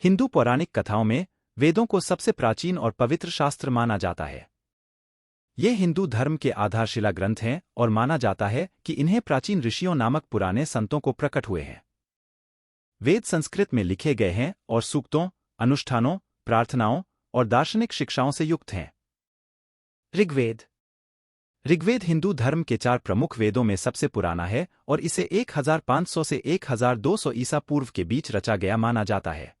हिंदू पौराणिक कथाओं में वेदों को सबसे प्राचीन और पवित्र शास्त्र माना जाता है। ये हिंदू धर्म के आधारशिला ग्रंथ हैं और माना जाता है कि इन्हें प्राचीन ऋषियों नामक पुराने संतों को प्रकट हुए हैं। वेद संस्कृत में लिखे गए हैं और सूक्तों, अनुष्ठानों, प्रार्थनाओं और दार्शनिक शिक्षाओं से युक्त हैं। ऋग्वेद ऋग्वेद हिंदू धर्म के 4 प्रमुख वेदों में सबसे पुराना है और इसे 1500 से 1200 ईसा पूर्व के बीच रचा गया माना जाता है।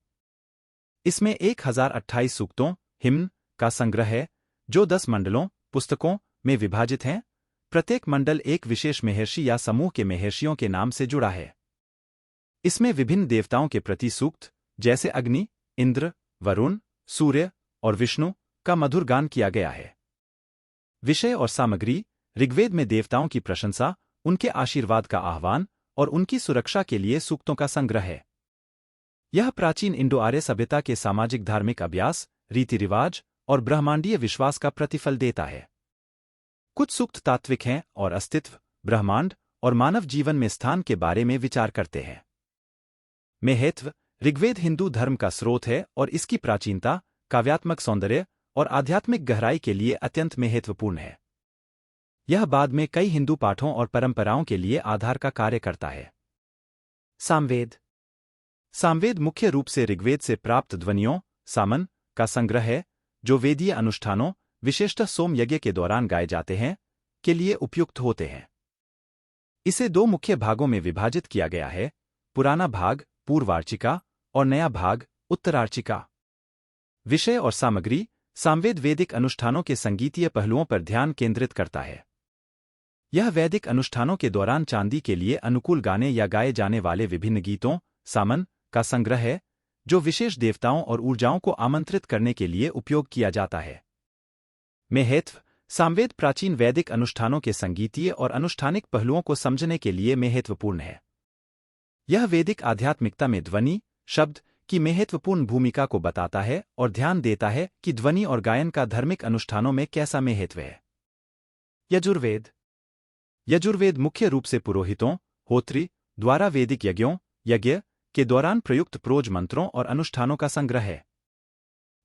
इसमें 1028 सूक्तों, हिम्न का संग्रह है, जो 10 मंडलों, पुस्तकों में विभाजित हैं। प्रत्येक मंडल एक विशेष महर्षि या समूह के महर्षियों के नाम से जुड़ा है। इसमें विभिन्न देवताओं के प्रति सूक्त, जैसे अग्नि, इंद्र, वरुण, सूर्य और विष्णु का मधुर गान किया गया है। विषय और सामग्री ऋग्वेद में देवताओं की प्रशंसा, उनके आशीर्वाद का आह्वान और उनकी सुरक्षा के लिए सूक्तों का संग्रह है। यह प्राचीन इंडो आर्य सभ्यता के सामाजिक धार्मिक अभ्यास, रीति रिवाज और ब्रह्मांडीय विश्वास का प्रतिफल देता है। कुछ सूक्त तात्विक हैं और अस्तित्व, ब्रह्मांड और मानव जीवन में स्थान के बारे में विचार करते हैं। महत्व ऋग्वेद हिंदू धर्म का स्रोत है और इसकी प्राचीनता, काव्यात्मक सौंदर्य और आध्यात्मिक गहराई के लिए अत्यंत महत्वपूर्ण है। यह बाद में कई हिंदू पाठों और परंपराओं के लिए आधार का कार्य करता है। सामवेद सामवेद मुख्य रूप से ऋग्वेद से प्राप्त ध्वनियों, सामन का संग्रह है, जो वेदीय अनुष्ठानों, विशेषतः सोम यज्ञ के दौरान गाए जाते हैं, के लिए उपयुक्त होते हैं। इसे 2 मुख्य भागों में विभाजित किया गया है: पुराना भाग पूर्वार्चिका और नया भाग उत्तरार्चिका। विषय और सामग्री सामवेद वैदिक अनुष्ठानों के संगीतीय पहलुओं पर ध्यान केंद्रित करता है। यह वैदिक अनुष्ठानों के दौरान चांदी के लिए अनुकूल गाने या गाए जाने वाले विभिन्न गीतों, सामन का संग्रह है, जो विशेष देवताओं और ऊर्जाओं को आमंत्रित करने के लिए उपयोग किया जाता है। महत्व सामवेद प्राचीन वैदिक अनुष्ठानों के संगीतीय और अनुष्ठानिक पहलुओं को समझने के लिए महत्वपूर्ण है। यह वैदिक आध्यात्मिकता में ध्वनि, शब्द की महत्वपूर्ण भूमिका को बताता है और ध्यान देता है कि ध्वनि और गायन का धार्मिक अनुष्ठानों में कैसा महत्व है। यजुर्वेद यजुर्वेद मुख्य रूप से पुरोहितों, होत्री द्वारा वैदिक यज्ञ के दौरान प्रयुक्त प्रोज मंत्रों और अनुष्ठानों का संग्रह है।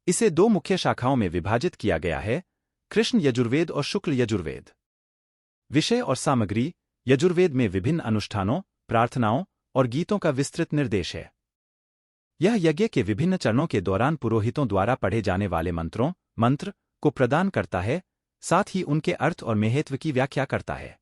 इसे 2 मुख्य शाखाओं में विभाजित किया गया है: कृष्ण यजुर्वेद और शुक्ल यजुर्वेद। विषय और सामग्री यजुर्वेद में विभिन्न अनुष्ठानों, प्रार्थनाओं और गीतों का विस्तृत निर्देश है। यह यज्ञ के विभिन्न चरणों के दौरान पुरोहितों द्वारा पढ़े जाने वाले मंत्र को प्रदान करता है, साथ ही उनके अर्थ और महत्व की व्याख्या करता है।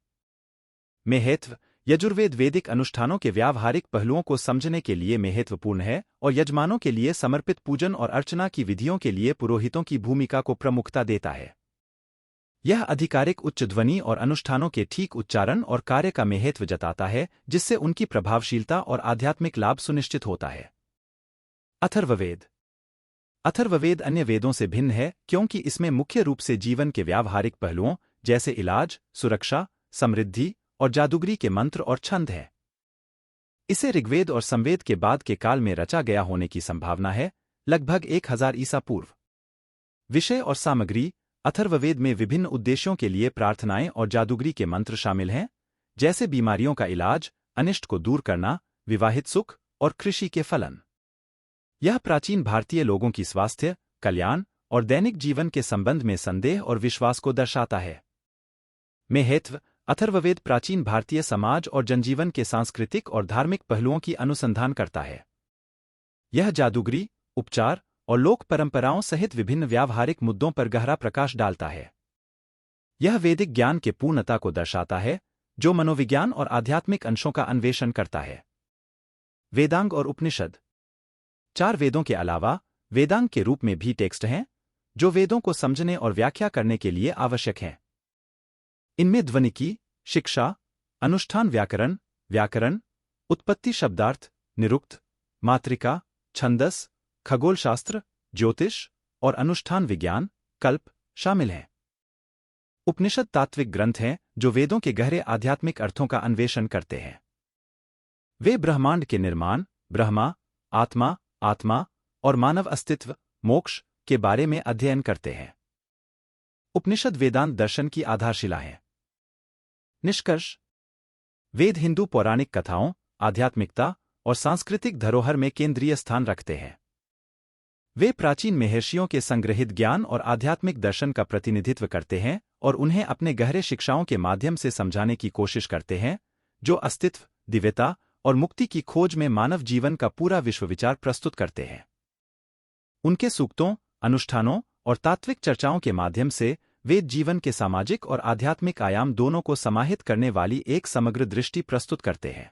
महत्व यजुर्वेद वैदिक अनुष्ठानों के व्यावहारिक पहलुओं को समझने के लिए महत्वपूर्ण है और यजमानों के लिए समर्पित पूजन और अर्चना की विधियों के लिए पुरोहितों की भूमिका को प्रमुखता देता है। यह आधिकारिक उच्च ध्वनि और अनुष्ठानों के ठीक उच्चारण और कार्य का महत्व जताता है, जिससे उनकी प्रभावशीलता और आध्यात्मिक लाभ सुनिश्चित होता है। अथर्ववेद अथर्ववेद अन्य वेदों से भिन्न है क्योंकि इसमें मुख्य रूप से जीवन के व्यावहारिक पहलुओं, जैसे इलाज, सुरक्षा, समृद्धि और जादूगरी के मंत्र और छंद हैं। इसे ऋग्वेद और समवेद के बाद के काल में रचा गया होने की संभावना है, लगभग 1000 ईसा पूर्व। विषय और सामग्री अथर्ववेद में विभिन्न उद्देश्यों के लिए प्रार्थनाएं और जादूगरी के मंत्र शामिल हैं, जैसे बीमारियों का इलाज, अनिष्ट को दूर करना, विवाहित सुख और कृषि के फलन। यह प्राचीन भारतीय लोगों की स्वास्थ्य, कल्याण और दैनिक जीवन के संबंध में संदेह और विश्वास को दर्शाता है। महत्व अथर्ववेद प्राचीन भारतीय समाज और जनजीवन के सांस्कृतिक और धार्मिक पहलुओं की अनुसंधान करता है। यह जादूगरी, उपचार और लोक परंपराओं सहित विभिन्न व्यावहारिक मुद्दों पर गहरा प्रकाश डालता है। यह वैदिक ज्ञान के पूर्णता को दर्शाता है, जो मनोविज्ञान और आध्यात्मिक अंशों का अन्वेषण करता है। वेदांग और उपनिषद 4 वेदों के अलावा वेदांग के रूप में भी टेक्स्ट हैं, जो वेदों को समझने और व्याख्या करने के लिए आवश्यक हैं। इनमें ध्वनिकी, शिक्षा, अनुष्ठान, व्याकरण, उत्पत्ति, शब्दार्थ, निरुक्त, मात्रिका, छंदस, खगोलशास्त्र, ज्योतिष और अनुष्ठान विज्ञान, कल्प शामिल हैं। उपनिषद तात्विक ग्रंथ हैं जो वेदों के गहरे आध्यात्मिक अर्थों का अन्वेषण करते हैं। वे ब्रह्मांड के निर्माण, ब्रह्मा, आत्मा और मानव अस्तित्व, मोक्ष के बारे में अध्ययन करते हैं। उपनिषद वेदांत दर्शन की आधारशिला हैं। निष्कर्ष वेद हिंदू पौराणिक कथाओं, आध्यात्मिकता और सांस्कृतिक धरोहर में केंद्रीय स्थान रखते हैं। वे प्राचीन महर्षियों के संग्रहित ज्ञान और आध्यात्मिक दर्शन का प्रतिनिधित्व करते हैं और उन्हें अपने गहरे शिक्षाओं के माध्यम से समझाने की कोशिश करते हैं, जो अस्तित्व, दिव्यता और मुक्ति की खोज में मानव जीवन का पूरा विश्वविचार प्रस्तुत करते हैं। उनके सूक्तों, अनुष्ठानों और तात्विक चर्चाओं के माध्यम से वेद जीवन के सामाजिक और आध्यात्मिक आयाम दोनों को समाहित करने वाली एक समग्र दृष्टि प्रस्तुत करते हैं।